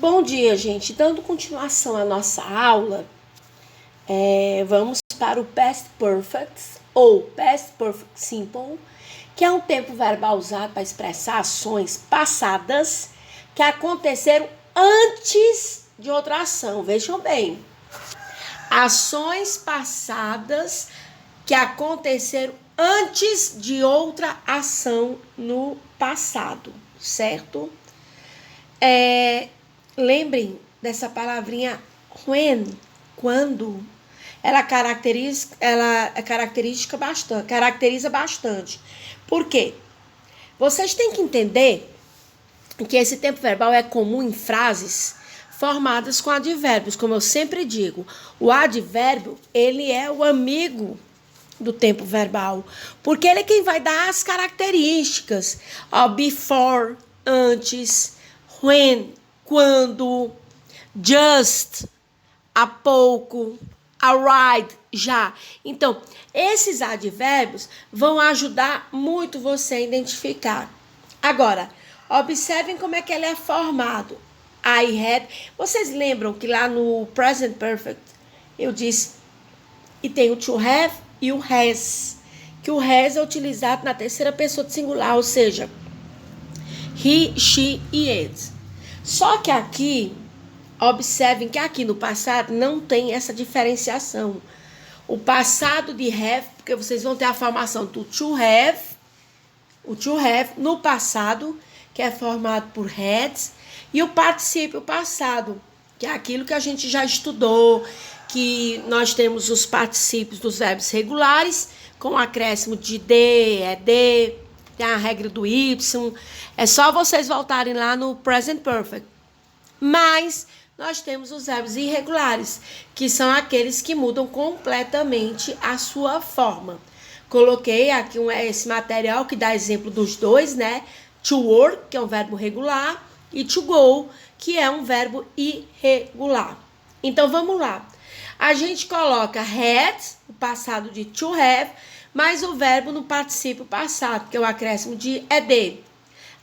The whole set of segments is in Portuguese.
Bom dia, gente. Dando continuação à nossa aula, vamos para o Past Perfect ou Past Perfect Simple, que é um tempo verbal usado para expressar ações passadas que aconteceram antes de outra ação. Vejam bem, ações passadas que aconteceram antes de outra ação no passado, certo? Lembrem dessa palavrinha when, quando. Ela caracteriza bastante. Por quê? Vocês têm que entender que esse tempo verbal é comum em frases formadas com advérbios, como eu sempre digo. O advérbio, ele é o amigo do tempo verbal, porque ele é quem vai dar as características. Before, antes, when, quando, just, há pouco, alright, já. Então, esses advérbios vão ajudar muito você a identificar. Agora, observem como é que ele é formado. I had. Vocês lembram que lá no present perfect eu disse e tem o to have e o has. Que o has é utilizado na terceira pessoa de singular, ou seja, he, she e it. Só que aqui, observem que aqui no passado não tem essa diferenciação. O passado de have, porque vocês vão ter a formação do to have, o to have no passado, que é formado por had, e o particípio passado, que é aquilo que a gente já estudou, que nós temos os particípios dos verbos regulares, com o acréscimo de de, ed, tem a regra do y, é só vocês voltarem lá no present perfect. Mas nós temos os verbos irregulares, que são aqueles que mudam completamente a sua forma. Coloquei aqui esse material que dá exemplo dos dois, né? To work, que é um verbo regular, e to go, que é um verbo irregular. Então, vamos lá. A gente coloca had, o passado de to have, mais o verbo no particípio passado, que é o acréscimo de ed.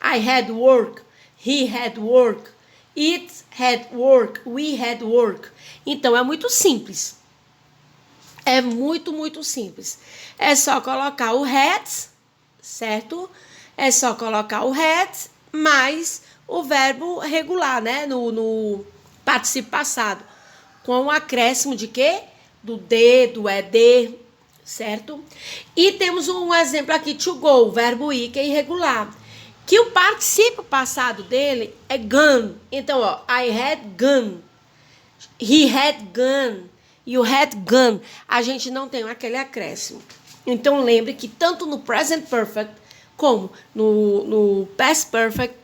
I had work, he had work, it had work, we had work. Então, é muito simples. É muito simples. É só colocar o had, certo? É só colocar o had mais o verbo regular, né? No particípio passado. Com o acréscimo de quê? Do de, do ed, certo? E temos um exemplo aqui, to go, o verbo ir, que é irregular. Que o particípio passado dele é gone. Então, ó, I had gone, he had gone, you had gone. A gente não tem aquele acréscimo. Então, lembre que tanto no present perfect como no past perfect,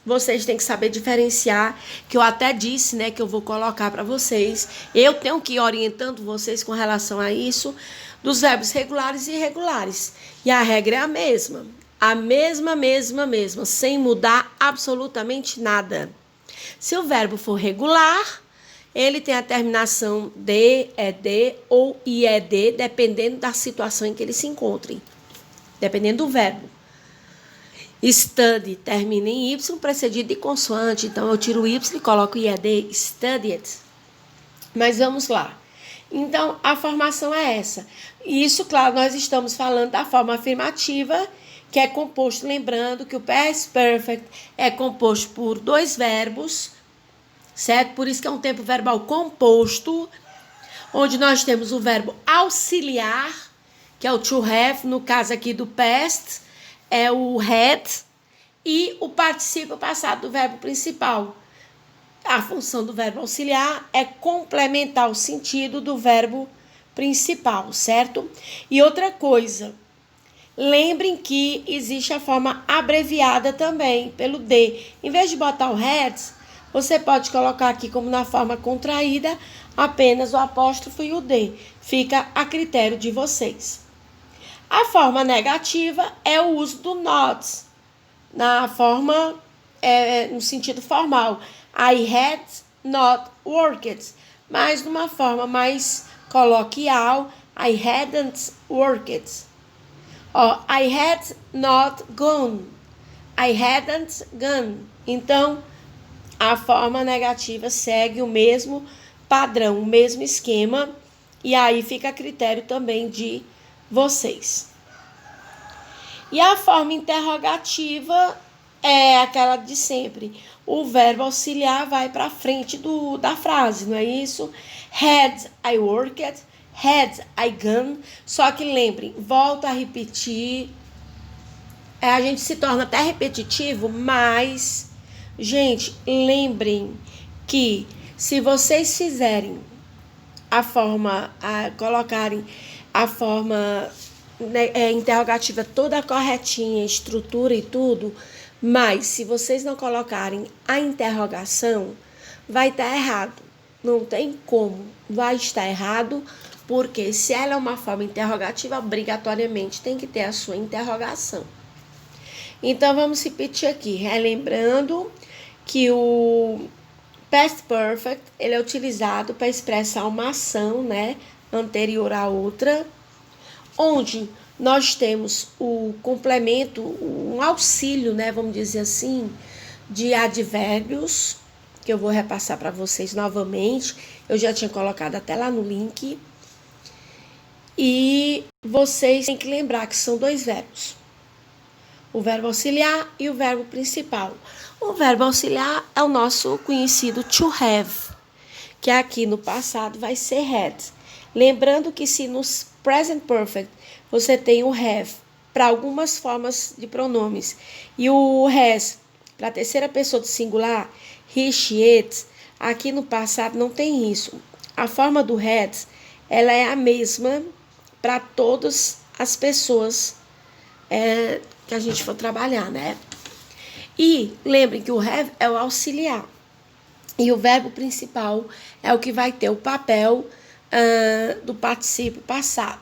vocês têm que saber diferenciar, que eu até disse, né, que eu vou colocar para vocês. Eu tenho que ir orientando vocês com relação a isso, dos verbos regulares e irregulares. E a regra é a mesma. A mesma, sem mudar absolutamente nada. Se o verbo for regular, ele tem a terminação de, ed ou ied, dependendo da situação em que ele se encontre. Dependendo do verbo. Study termina em y, precedido de consoante. Então, eu tiro o y e coloco ied, studied. Mas vamos lá. Então, a formação é essa. Isso, claro, nós estamos falando da forma afirmativa, que é composto, lembrando que o past perfect é composto por dois verbos, certo? Por isso que é um tempo verbal composto, onde nós temos o verbo auxiliar, que é o to have, no caso aqui do past, é o had, e o particípio passado do verbo principal. A função do verbo auxiliar é complementar o sentido do verbo principal, certo? E outra coisa, lembrem que existe a forma abreviada também, pelo D. Em vez de botar o had, você pode colocar aqui como na forma contraída, apenas o apóstrofo e o D. Fica a critério de vocês. A forma negativa é o uso do not, na forma, no sentido formal. I had not worked, mas numa forma mais coloquial, I hadn't worked. I had not gone, I hadn't gone. Então, a forma negativa segue o mesmo padrão, o mesmo esquema, e aí fica a critério também de vocês. E a forma interrogativa é aquela de sempre. O verbo auxiliar vai para frente da frase, não é isso? Had I worked, had I gone. Só que lembrem, volto a repetir. A gente se torna até repetitivo, mas, gente, lembrem que se vocês fizerem colocarem a forma interrogativa toda corretinha, estrutura e tudo, mas se vocês não colocarem a interrogação, vai estar errado. Não tem como, vai estar errado, porque se ela é uma forma interrogativa, obrigatoriamente tem que ter a sua interrogação. Então, vamos repetir aqui, relembrando que o Past Perfect, ele é utilizado para expressar uma ação, né, anterior à outra, onde nós temos o complemento, um auxílio, né, vamos dizer assim, de advérbios, que eu vou repassar para vocês novamente. Eu já tinha colocado até lá no link. E vocês têm que lembrar que são dois verbos. O verbo auxiliar e o verbo principal. O verbo auxiliar é o nosso conhecido to have, que aqui no passado vai ser had. Lembrando que se no present perfect você tem o have para algumas formas de pronomes e o has para a terceira pessoa do singular, he, she, it, aqui no passado não tem isso. A forma do had, ela é a mesma para todas as pessoas que a gente for trabalhar, né? E lembrem que o have é o auxiliar. E o verbo principal é o que vai ter o papel do particípio passado.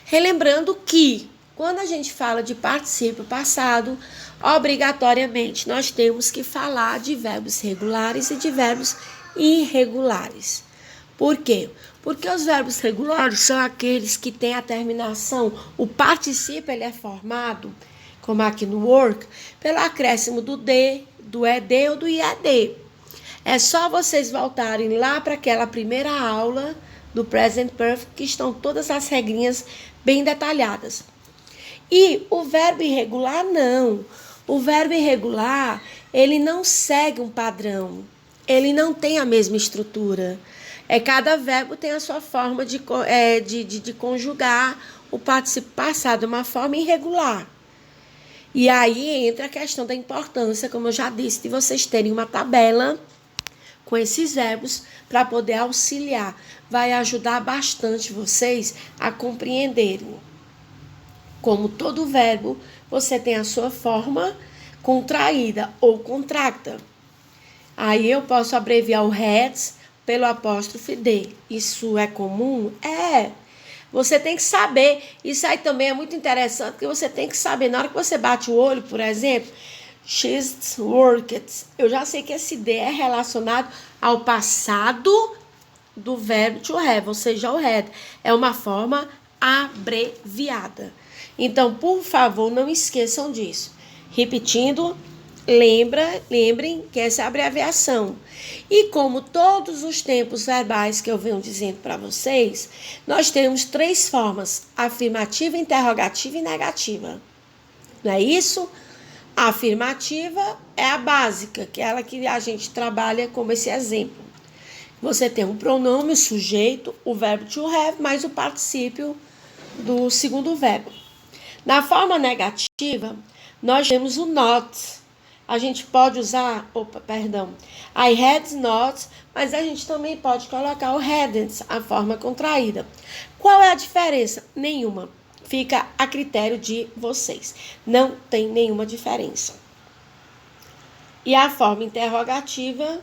Relembrando que, quando a gente fala de particípio passado, obrigatoriamente nós temos que falar de verbos regulares e de verbos irregulares. Por quê? Porque os verbos regulares são aqueles que têm a terminação, o particípio ele é formado, como aqui no work, pelo acréscimo do D, do ED ou do IED. É só vocês voltarem lá para aquela primeira aula do Present Perfect, que estão todas as regrinhas bem detalhadas. E o verbo irregular, não. O verbo irregular, ele não segue um padrão. Ele não tem a mesma estrutura. Cada verbo tem a sua forma de conjugar o particípio passado de uma forma irregular. E aí entra a questão da importância, como eu já disse, de vocês terem uma tabela com esses verbos para poder auxiliar. Vai ajudar bastante vocês a compreenderem. Como todo verbo, você tem a sua forma contraída ou contracta. Aí eu posso abreviar o had pelo apóstrofe D. Isso é comum? É. Você tem que saber. Isso aí também é muito interessante, porque você tem que saber. Na hora que você bate o olho, por exemplo, she's worked. Eu já sei que esse D é relacionado ao passado do verbo to have, ou seja, o had. É uma forma abreviada. Então, por favor, não esqueçam disso. Repetindo, lembrem que essa é a abreviação. E como todos os tempos verbais que eu venho dizendo para vocês, nós temos 3 formas: afirmativa, interrogativa e negativa. Não é isso? A afirmativa é a básica, que é ela que a gente trabalha como esse exemplo. Você tem um pronome, o sujeito, o verbo to have, mais o particípio do segundo verbo. Na forma negativa, nós temos o not. A gente pode usar, I had not, mas a gente também pode colocar o hadn't, a forma contraída. Qual é a diferença? Nenhuma. Fica a critério de vocês. Não tem nenhuma diferença. E a forma interrogativa,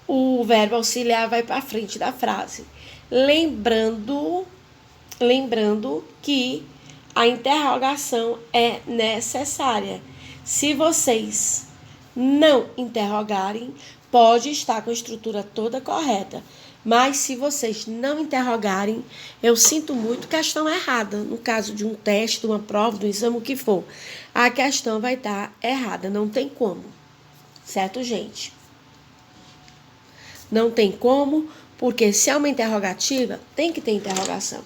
o verbo auxiliar vai para frente da frase. Lembrando que a interrogação é necessária. Se vocês não interrogarem, pode estar com a estrutura toda correta. Mas se vocês não interrogarem, eu sinto muito, questão errada. No caso de um teste, de uma prova, do exame, o que for, a questão vai estar errada, não tem como. Certo, gente? Não tem como, porque se é uma interrogativa, tem que ter interrogação.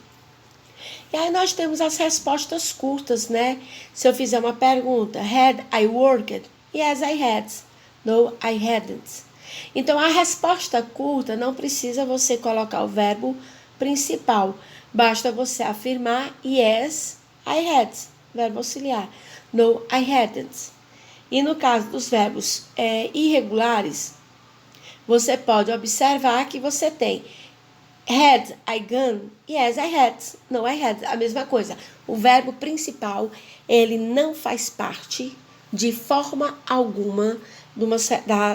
E aí nós temos as respostas curtas, né? Se eu fizer uma pergunta, had I worked? Yes, I had. No, I hadn't. Então, a resposta curta não precisa você colocar o verbo principal. Basta você afirmar yes, I had. Verbo auxiliar. No, I hadn't. E no caso dos verbos irregulares, você pode observar que você tem had I gone? Yes, I had. No, I had. A mesma coisa. O verbo principal, ele não faz parte de forma alguma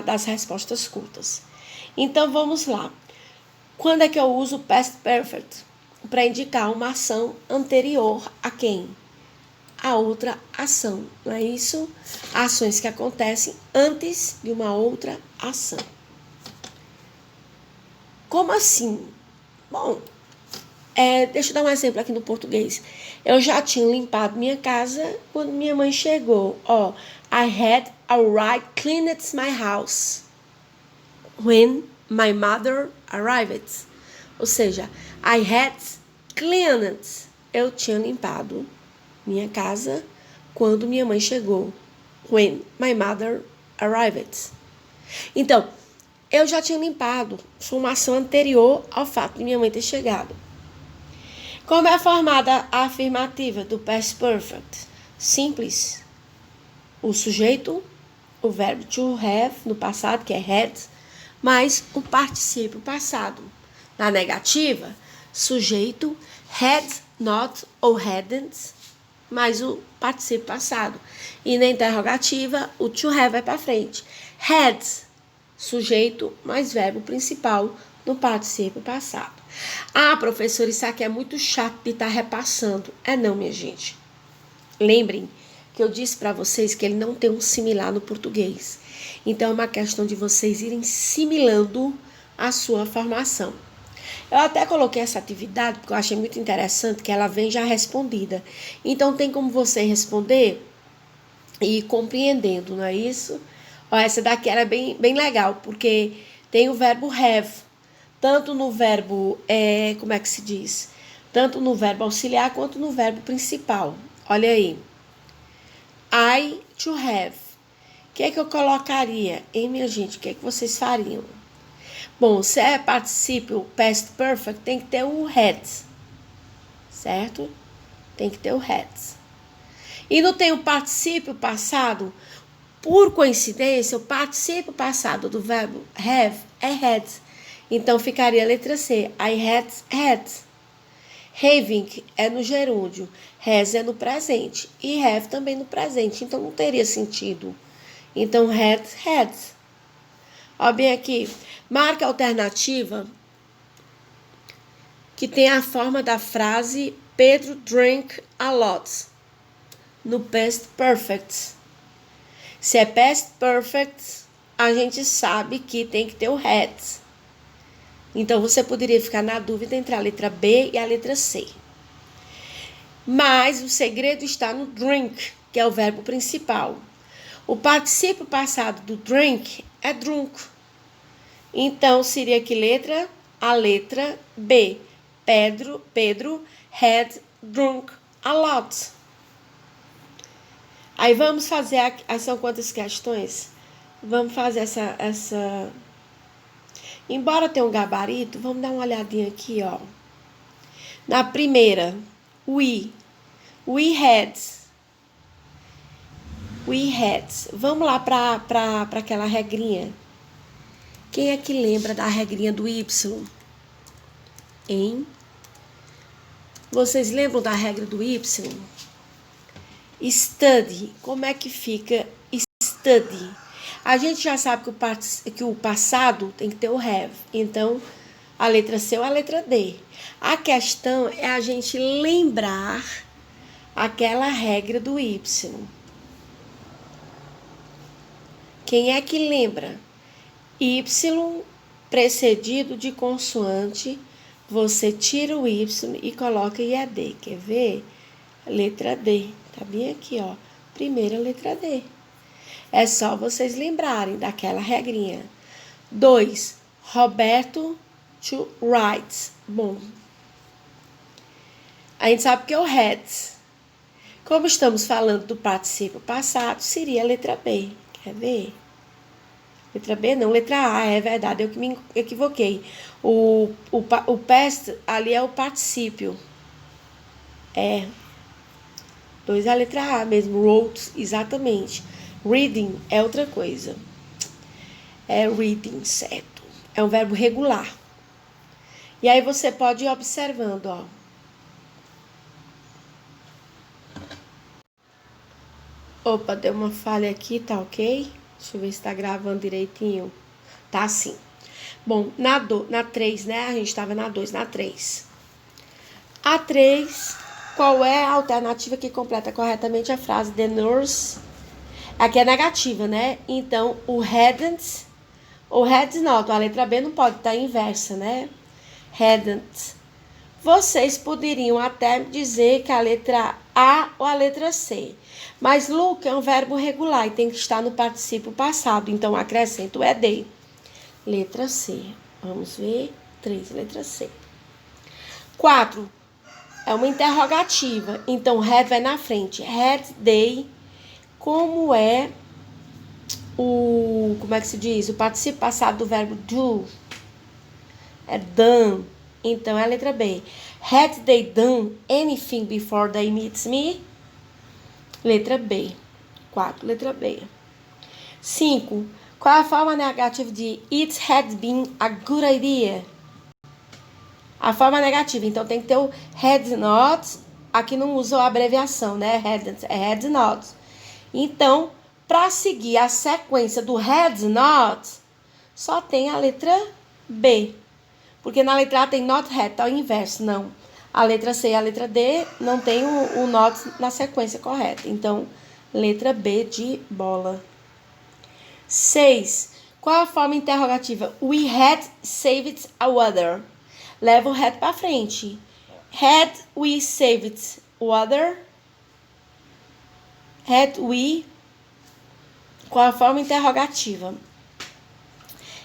das respostas curtas. Então, vamos lá. Quando é que eu uso o past perfect? Para indicar uma ação anterior a quem? A outra ação. Não é isso? Ações que acontecem antes de uma outra ação. Como assim? Bom, deixa eu dar um exemplo aqui no português. Eu já tinha limpado minha casa quando minha mãe chegou. I had already cleaned my house when my mother arrived. Ou seja, I had cleaned. Eu tinha limpado minha casa quando minha mãe chegou. When my mother arrived. Então, eu já tinha limpado. Foi uma ação anterior ao fato de minha mãe ter chegado. Como é formada a afirmativa do past perfect? Simples. O sujeito, o verbo to have no passado, que é had, mais o particípio passado. Na negativa, sujeito, had not ou hadn't, mais o particípio passado. E na interrogativa, o to have vai para frente. Had, sujeito, mais verbo principal no particípio passado. Professora, isso aqui é muito chato de estar repassando. Não, minha gente. Lembrem que eu disse para vocês que ele não tem um similar no português. Então, é uma questão de vocês irem similando a sua formação. Eu até coloquei essa atividade porque eu achei muito interessante que ela vem já respondida. Então, tem como você responder e ir compreendendo, não é isso? Essa daqui era bem legal, porque tem o verbo have. Tanto no verbo, como é que se diz? Tanto no verbo auxiliar quanto no verbo principal. Olha aí. I to have. O que é que eu colocaria? Minha gente, o que é que vocês fariam? Bom, se é particípio past perfect, tem que ter o had. Certo? Tem que ter o had. E não tem o particípio passado? Por coincidência, o particípio passado do verbo have é had. Então, ficaria a letra C. I had. Having é no gerúndio. Has é no presente. E have também no presente. Então, não teria sentido. Então, had. Ó, bem aqui. Marca a alternativa que tem a forma da frase Pedro drank a lot. No past perfect. Se é past perfect, a gente sabe que tem que ter o had. Então, você poderia ficar na dúvida entre a letra B e a letra C. Mas o segredo está no drink, que é o verbo principal. O particípio passado do drink é drunk. Então, seria que letra? A letra B. Pedro had drunk a lot. Aí vamos fazer, são quantas questões? Vamos fazer essa... Embora tenha um gabarito, vamos dar uma olhadinha aqui, ó. Na primeira, we had. Vamos lá para aquela regrinha. Quem é que lembra da regrinha do Y? Hein? Vocês lembram da regra do Y? Study. Como é que fica study? A gente já sabe que o passado tem que ter o have. Então, a letra C ou a letra D. A questão é a gente lembrar aquela regra do Y. Quem é que lembra? Y precedido de consoante, você tira o Y e coloca IAD. Quer ver? Letra D. Tá bem aqui, ó. Primeira letra D. É só vocês lembrarem daquela regrinha. 2. Roberto to write. Bom, a gente sabe que é o had. Como estamos falando do particípio passado, seria a letra B. Quer ver? Letra B não, letra A, é verdade, eu que me equivoquei. O past ali é o particípio. É. 2 é a letra A mesmo, wrote, exatamente. Reading é outra coisa. É reading, certo. É um verbo regular. E aí você pode ir observando, ó. Opa, deu uma falha aqui, tá ok? Deixa eu ver se tá gravando direitinho. Tá sim. Bom, na 3, né? A gente tava na 2, na 3. A 3, qual é a alternativa que completa corretamente a frase the nurse? Aqui é negativa, né? Então, o hadn't ou had not. A letra B não pode estar inversa, né? Hadn't. Vocês poderiam até dizer que a letra A ou a letra C. Mas look é um verbo regular e tem que estar no particípio passado. Então, acrescento ED. Letra C. Vamos ver. 3, letra C. 4. É uma interrogativa. Então, had vai na frente. Had they. Como é como é que se diz? O particípio passado do verbo do. É done. Então, é a letra B. Had they done anything before they meet me? Letra B. 4, letra B. 5. Qual é a forma negativa de it had been a good idea? A forma negativa. Então, tem que ter o had not. Aqui não usa a abreviação, né? Hadn't, é had not. Então, para seguir a sequência do had not, só tem a letra B. Porque na letra A tem not had, tá o inverso, não. A letra C e a letra D não tem o not na sequência correta. Então, letra B de bola. 6. Qual a forma interrogativa? We had saved a water. Leva o had para frente. Had we saved water? Had we. Qual a forma interrogativa?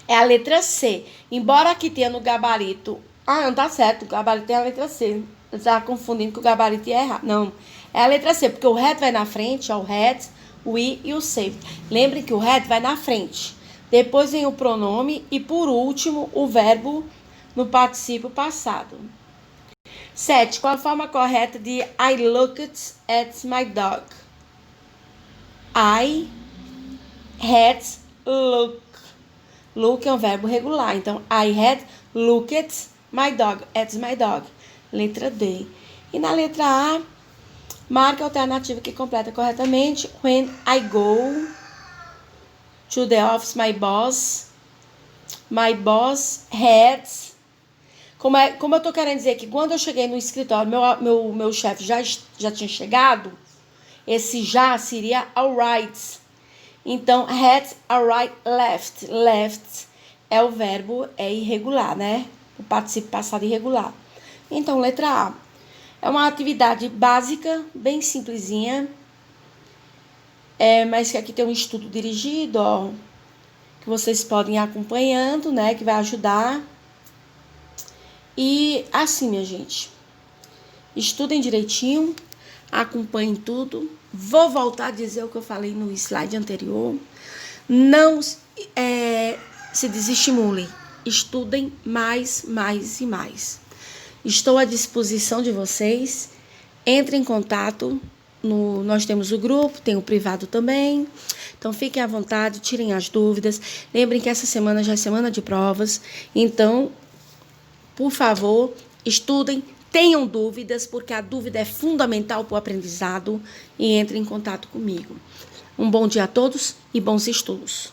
É a letra C. Embora aqui tenha no gabarito... não tá certo. O gabarito é a letra C. Eu estava confundindo que o gabarito ia errar. Não. É a letra C, porque o had vai na frente, ó, o had, o we e o saved. Lembrem que o had vai na frente. Depois vem o pronome e, por último, o verbo no particípio passado. 7. Qual a forma correta de I looked at my dog? I had looked. Look é um verbo regular. Então, I had looked at my dog. Letra D. E na letra A, marca a alternativa que completa corretamente. When I go to the office, my boss had... Como eu tô querendo dizer que quando eu cheguei no escritório, meu chefe já tinha chegado, esse já seria alright. Então, had alright left. Left é o verbo, é irregular, né? O particípio passado irregular. Então, letra A. É uma atividade básica, bem simplesinha. Mas que aqui tem um estudo dirigido, ó, que vocês podem ir acompanhando, né? Que vai ajudar. E assim, minha gente, estudem direitinho, acompanhem tudo. Vou voltar a dizer o que eu falei no slide anterior. Não se desestimulem. Estudem mais e mais. Estou à disposição de vocês. Entrem em contato. Nós temos o grupo, tem o privado também. Então, fiquem à vontade, tirem as dúvidas. Lembrem que essa semana já é semana de provas. Então, por favor, estudem, tenham dúvidas, porque a dúvida é fundamental para o aprendizado. E entrem em contato comigo. Um bom dia a todos e bons estudos.